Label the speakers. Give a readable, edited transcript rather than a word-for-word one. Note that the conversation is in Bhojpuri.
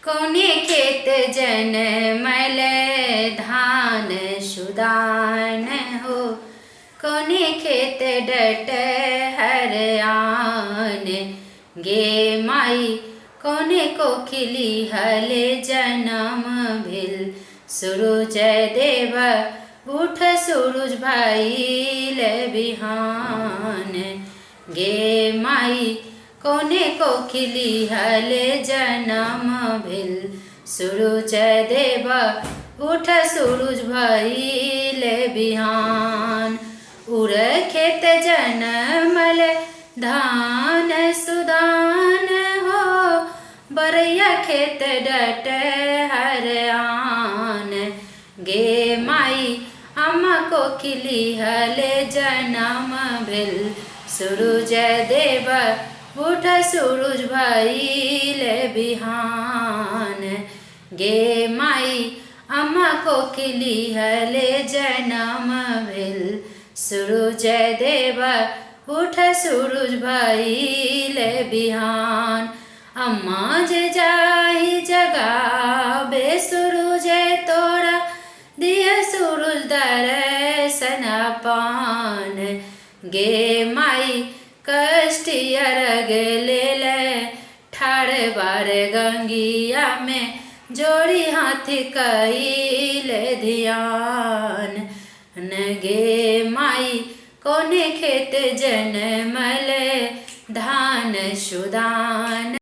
Speaker 1: कोने खेत जनमल धान सुदान हो, कोने खेत डटहर आन गे माई, कोने कोकिली हले जनम भिल। सूरज देव उठ सूरज भइल बिहान गे माई, कोने कोकिली हले जनम भिल। सूरज देव उठ सूरज भइल बिहान। उर खेत जनमल धान सुदान हो, बरैया खेत डटहर आन गे माई, अम्मा कोकिली हले जनम भिल। सूरज देव उठ सूरज भइल बिहान गे माई, अम्मा कोकिली हले जनम भिल। सूरज देव उठ सूरज भइल बिहान। अम्मा जे जाहि जगाबे सूरज तोरा, दिय सूरज दर्शन पान गे माई, कष्टि अर्घ लेल ठाड़ बार गंगिया में, जोड़ी हाथ कइल ध्यान न गे माई, कोने खेत जनमल धान सुदान।